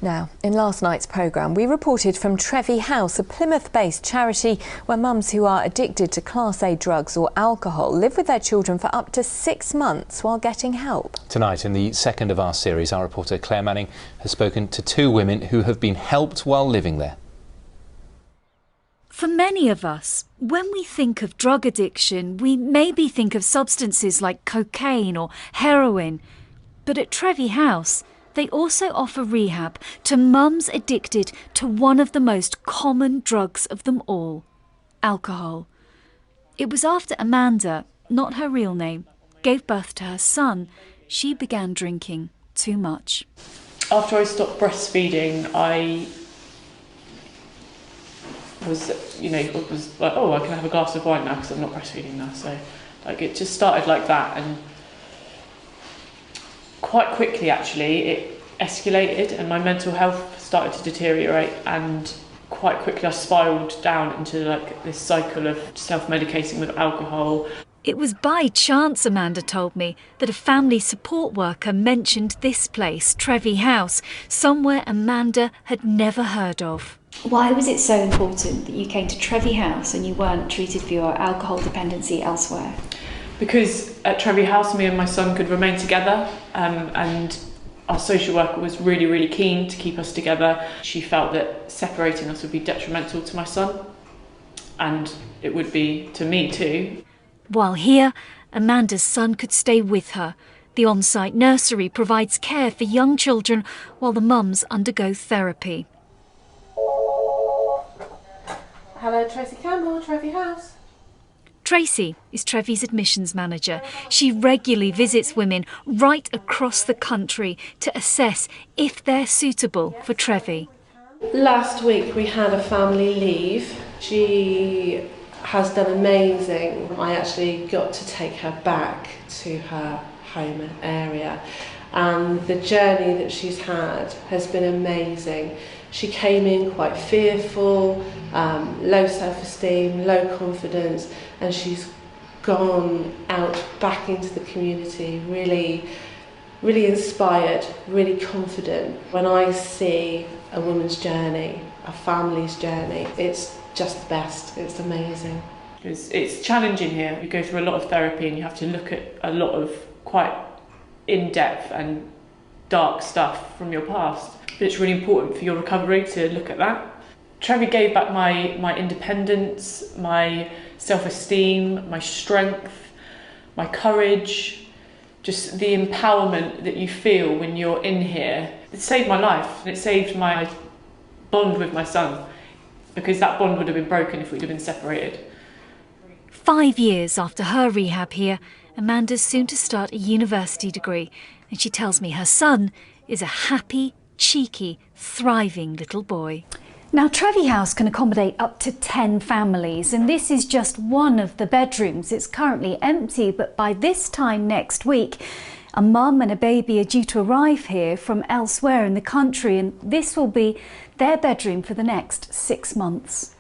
Now, in last night's programme, we reported from Trevi House, a Plymouth-based charity where mums who are addicted to Class A drugs or alcohol live with their children for up to 6 months while getting help. Tonight, in the second of our series, our reporter Claire Manning has spoken to 2 women who have been helped while living there. For many of us, when we think of drug addiction, we maybe think of substances like cocaine or heroin. But at Trevi House, they also offer rehab to mums addicted to one of the most common drugs of them all, alcohol. It was after Amanda, not her real name, gave birth to her son, she began drinking too much. After I stopped breastfeeding, I was like, oh, I can have a glass of wine now because I'm not breastfeeding now. So, it just started like that, and quite quickly, actually, it escalated and my mental health started to deteriorate, and quite quickly I spiralled down into this cycle of self-medicating with alcohol. It was by chance, Amanda told me, that a family support worker mentioned this place, Trevi House, somewhere Amanda had never heard of. Why was it so important that you came to Trevi House and you weren't treated for your alcohol dependency elsewhere? Because at Trevi House, me and my son could remain together, and our social worker was really, really keen to keep us together. She felt that separating us would be detrimental to my son, and it would be to me too. While here, Amanda's son could stay with her. The on-site nursery provides care for young children while the mums undergo therapy. Hello, Tracy Campbell, Trevi House. Tracy is Trevi's admissions manager. She regularly visits women right across the country to assess if they're suitable for Trevi. Last week we had a family leave. She has done amazing. I actually got to take her back to her home area, and the journey that she's had has been amazing. She came in quite fearful, low self-esteem, low confidence, and she's gone out back into the community really, really inspired, really confident. When I see a woman's journey, a family's journey, it's just the best. It's amazing. It's challenging here. You go through a lot of therapy and you have to look at a lot of quite in-depth and dark stuff from your past. But it's really important for your recovery to look at that. Trevi gave back my independence, my self-esteem, my strength, my courage, just the empowerment that you feel when you're in here. It saved my life, and it saved my bond with my son, because that bond would have been broken if we'd have been separated. 5 years after her rehab here, Amanda's soon to start a university degree, and she tells me her son is a happy, cheeky, thriving little boy. Now, Trevi House can accommodate up to 10 families, and this is just one of the bedrooms. It's currently empty, but by this time next week, a mum and a baby are due to arrive here from elsewhere in the country, and this will be their bedroom for the next 6 months.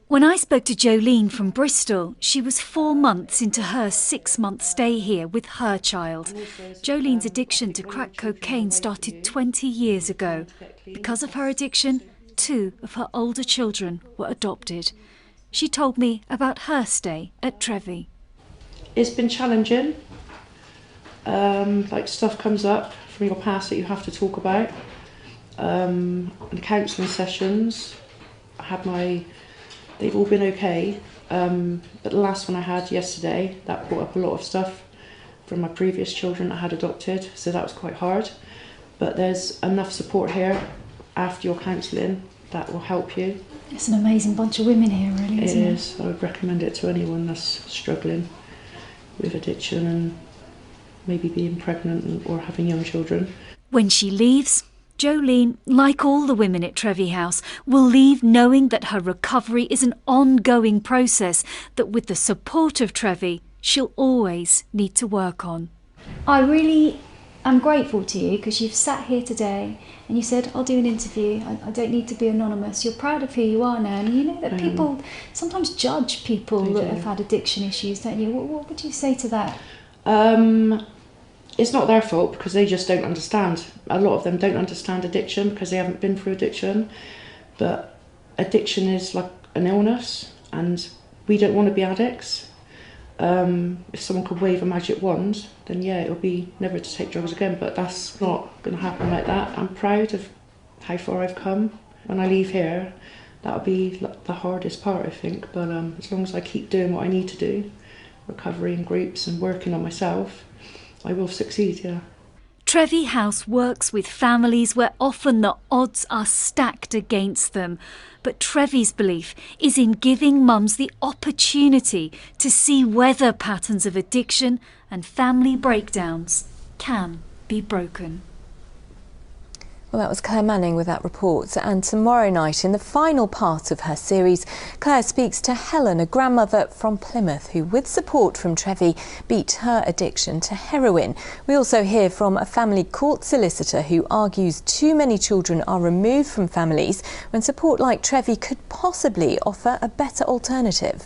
When I spoke to Jolene from Bristol, she was 4 months into her 6-month stay here with her child. Jolene's addiction to crack cocaine started 20 years ago. Because of her addiction, 2 of her older children were adopted. She told me about her stay at Trevi. It's been challenging. Stuff comes up from your past that you have to talk about. And counselling sessions, they've all been okay, but the last one I had yesterday, that brought up a lot of stuff from my previous children I had adopted, so that was quite hard. But there's enough support here after your counselling that will help you. It's an amazing bunch of women here, really, isn't it? It is. I would recommend it to anyone that's struggling with addiction and maybe being pregnant or having young children. When she leaves, Jolene, like all the women at Trevi House, will leave knowing that her recovery is an ongoing process that with the support of Trevi, she'll always need to work on. I really am grateful to you because you've sat here today and you said, I'll do an interview, I don't need to be anonymous. You're proud of who you are now, and you know that people sometimes judge people that have had addiction issues, don't you? What would you say to that? it's not their fault because they just don't understand. A lot of them don't understand addiction because they haven't been through addiction. But addiction is like an illness, and we don't want to be addicts. If someone could wave a magic wand, then yeah, it'll be never to take drugs again, but that's not going to happen like that. I'm proud of how far I've come. When I leave here, that'll be the hardest part, I think, but as long as I keep doing what I need to do, recovery in groups and working on myself, I will succeed, yeah. Trevi House works with families where often the odds are stacked against them. But Trevi's belief is in giving mums the opportunity to see whether patterns of addiction and family breakdowns can be broken. Well, that was Claire Manning with that report. And tomorrow night, in the final part of her series, Claire speaks to Helen, a grandmother from Plymouth who, with support from Trevi, beat her addiction to heroin. We also hear from a family court solicitor who argues too many children are removed from families when support like Trevi could possibly offer a better alternative.